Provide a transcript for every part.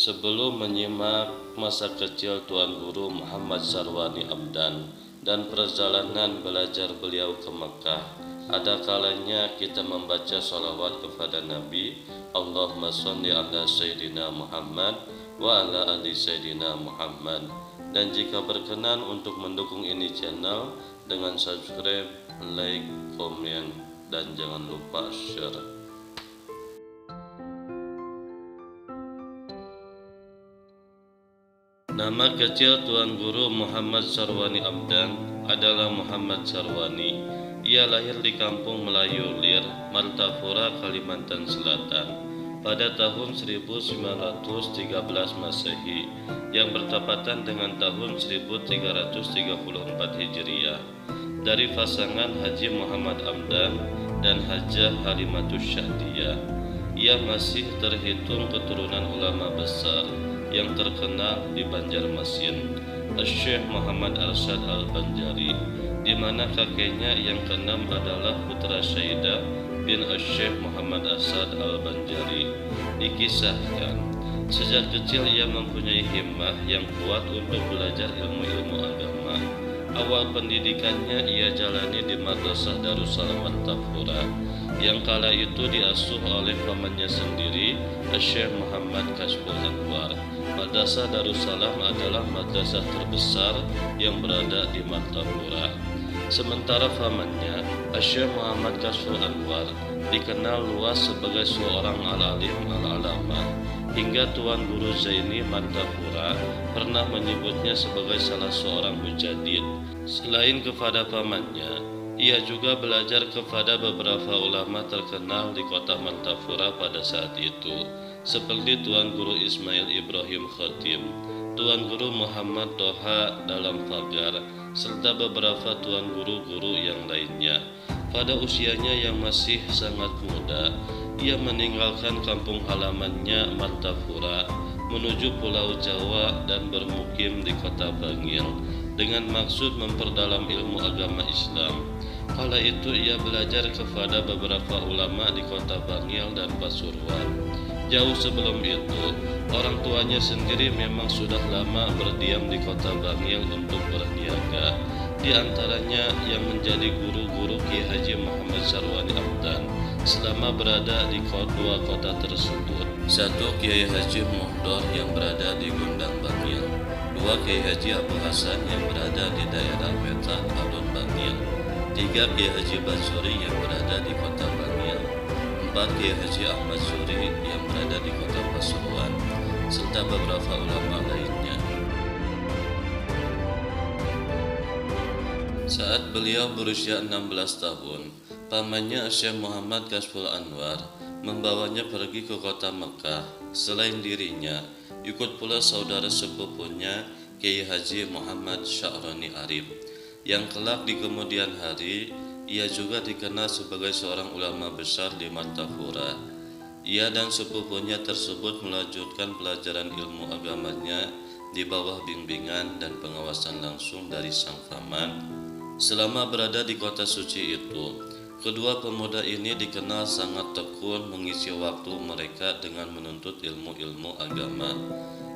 Sebelum menyimak masa kecil Tuan Guru Muhammad Sarwani Abdan dan perjalanan belajar beliau ke Mekah, ada kalanya kita membaca sholawat kepada Nabi. Allahumma sholli ala Sayyidina Muhammad wa ala ali Sayyidina Muhammad. Dan jika berkenan untuk mendukung ini channel dengan subscribe, like, komen, dan jangan lupa share. Nama kecil Tuan Guru Muhammad Sarwani Abdan adalah Muhammad Sarwani. Ia lahir di kampung Melayu Lir, Martapura, Kalimantan Selatan pada tahun 1913 Masehi yang bertepatan dengan tahun 1334 Hijriah dari pasangan Haji Muhammad Amdan dan Hajah Halimatus Syadiyah. Ia masih terhitung keturunan ulama besar yang terkenal di Banjarmasin, Syekh Muhammad Arsyad Al-Banjari, di mana kakeknya yang keenam adalah putra Syaidah bin Syekh Muhammad Asad Al-Banjari. Dikisahkan, sejak kecil ia mempunyai himmah yang kuat untuk belajar ilmu-ilmu agama. Awal pendidikannya ia jalani di Madrasah Darussalam Martapura, yang kala itu diasuh oleh pamannya sendiri, Syekh Muhammad Kashful Anwar. Madrasah Darussalam adalah madrasah terbesar yang berada di Martapura. Sementara pamannya, Syekh Muhammad Kashful Anwar, dikenal luas sebagai seorang al-alim al-alama, hingga Tuan Guru Zaini Martapura pernah menyebutnya sebagai salah seorang mujadid. Selain kepada pamannya, ia juga belajar kepada beberapa ulama terkenal di kota Martapura pada saat itu, seperti Tuan Guru Ismail Ibrahim Khatib, Tuan Guru Muhammad Toha Dalam Pagar, serta beberapa Tuan Guru-guru yang lainnya. Pada usianya yang masih sangat muda, ia meninggalkan kampung halamannya Martapura menuju Pulau Jawa dan bermukim di kota Bangil dengan maksud memperdalam ilmu agama Islam. Kala itu ia belajar kepada beberapa ulama di kota Bangil dan Pasuruan. Jauh sebelum itu, orang tuanya sendiri memang sudah lama berdiam di kota Bangil untuk berniaga. Di antaranya yang menjadi guru-guru Kiai Haji Muhammad Sarwani Abdan selama berada di dua kota tersebut. Satu, Kiai Haji Muhdor yang berada di Gondang Bangil. Dua, Kiai Haji Abu Hasan yang berada di daerah Wetan Alun Bangil. Tiga, Kiai Haji Basuri yang berada di kota Bangil. Empat, Kiai Haji Ahmad Suri yang berada di kota Pasuruan, serta beberapa ulama lainnya. Saat beliau berusia 16 tahun, pamannya Syekh Muhammad Kashful Anwar membawanya pergi ke kota Mekah. Selain dirinya, ikut pula saudara sepupunya Kiai Haji Muhammad Sya'rani Arif, yang kelak di kemudian hari ia juga dikenal sebagai seorang ulama besar di Martapura. Ia dan sepupunya tersebut melanjutkan pelajaran ilmu agamanya di bawah bimbingan dan pengawasan langsung dari sang paman. Selama berada di kota suci itu, kedua pemuda ini dikenal sangat tekun mengisi waktu mereka dengan menuntut ilmu-ilmu agama.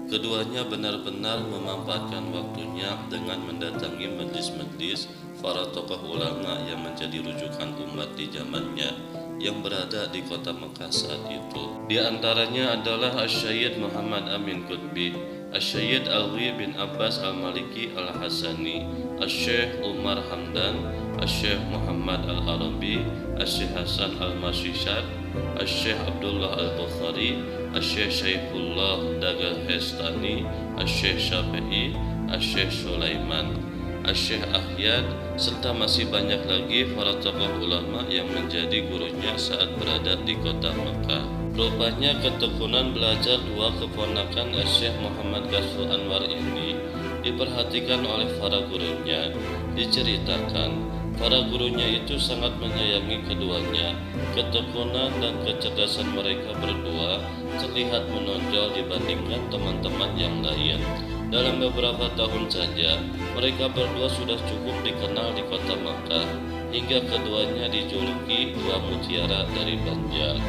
Keduanya benar-benar memanfaatkan waktunya dengan mendatangi majlis-majlis para tokoh ulama yang menjadi rujukan umat di zamannya yang berada di kota Mekah saat itu. Di antaranya adalah Asy-Syaikh Muhammad Amin Qutbi, Asy-Syaikh Alwi bin Abbas Al-Maliki Al-Hasani, Asy-Syaikh Umar Hamdan, Asy-Syaikh Muhammad Al-Arabi, Asy-Syaikh Hasan Al-Masishad, Asy-Syaikh Abdullah Al-Bukhari, Asy-Syaikh Syaifullah Dagahestani, Asy-Syaikh Syafi'i, Asy-Syaikh Sulaiman, Asy-Syaikh Ahyad, serta masih banyak lagi para tokoh ulama yang menjadi gurunya saat berada di kota Mekah. Rupanya ketekunan belajar dua keponakan Syekh Muhammad Kashful Anwar ini diperhatikan oleh para gurunya. Diceritakan, para gurunya itu sangat menyayangi keduanya. Ketekunan dan kecerdasan mereka berdua terlihat menonjol dibandingkan teman-teman yang lain. Dalam beberapa tahun saja, mereka berdua sudah cukup dikenal di kota Makkah, hingga keduanya dijuluki dua mutiara dari Banjar.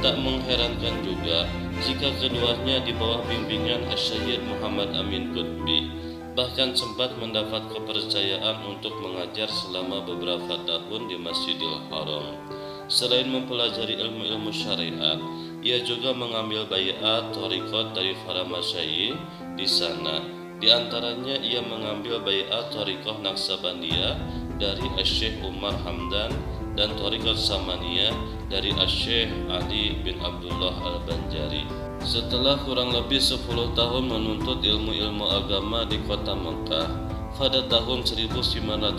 Tak mengherankan juga jika keduanya di bawah bimbingan Asy-Syaikh Muhammad Amin Qutbi. Bahkan sempat mendapat kepercayaan untuk mengajar selama beberapa tahun di Masjidil Haram. Selain mempelajari ilmu-ilmu syariat, ia juga mengambil baiat thariqat dari para masyayikh di sana. Di antaranya ia mengambil baiat thariqah Naqsabandiyah dari Asy-Syaikh Umar Hamdan dan thariqat Samaniyah dari Asy-Syaikh Ali bin Abdullah Al-Banjari. Setelah kurang lebih 10 tahun menuntut ilmu-ilmu agama di kota Mekah, pada tahun 1939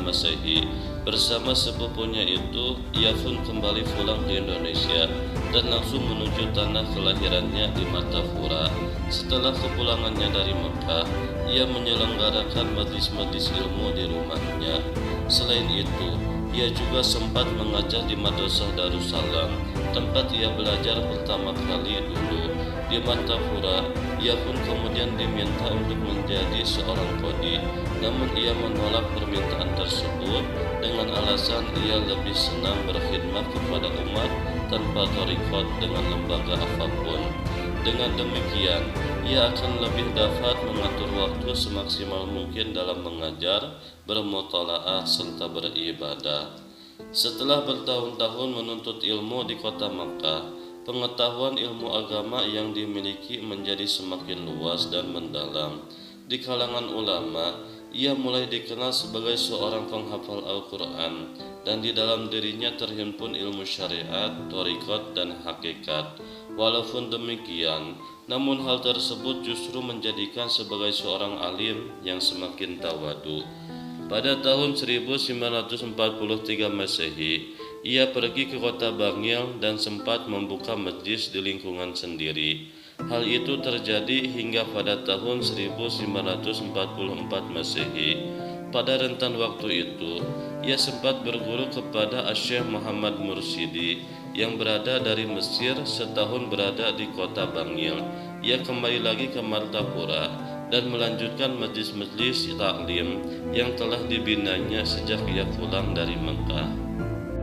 Masehi, bersama sepupunya itu, ia pun kembali pulang ke Indonesia dan langsung menuju tanah kelahirannya di Martapura. Setelah kepulangannya dari Mekah, ia menyelenggarakan majlis-majlis ilmu di rumahnya. Selain itu, ia juga sempat mengajar di Madrasah Darussalam, tempat ia belajar pertama kali dulu. Di Martapura, ia pun kemudian diminta untuk menjadi seorang qadhi. Namun ia menolak permintaan tersebut dengan alasan ia lebih senang berkhidmat kepada umat tanpa thariqat dengan lembaga apapun. Dengan demikian, ia akan lebih dapat mengatur waktu semaksimal mungkin dalam mengajar, bermutalaah serta beribadah. Setelah bertahun-tahun menuntut ilmu di kota Makkah, pengetahuan ilmu agama yang dimiliki menjadi semakin luas dan mendalam. Di kalangan ulama, ia mulai dikenal sebagai seorang penghafal Al-Quran, dan di dalam dirinya terhimpun ilmu syariat, thariqat, dan hakikat. Walaupun demikian, namun hal tersebut justru menjadikan sebagai seorang alim yang semakin tawadu. Pada tahun 1943 Masehi, ia pergi ke kota Bangil dan sempat membuka masjid di lingkungan sendiri. Hal itu terjadi hingga pada tahun 1944 Masehi. Pada rentan waktu itu, ia sempat berguru kepada Asy-Syaikh Muhammad Mursidi yang berada dari Mesir, setahun berada di kota Bangil. Ia kembali lagi ke Martapura dan melanjutkan majlis-majlis taklim yang telah dibinanya sejak ia pulang dari Mekah.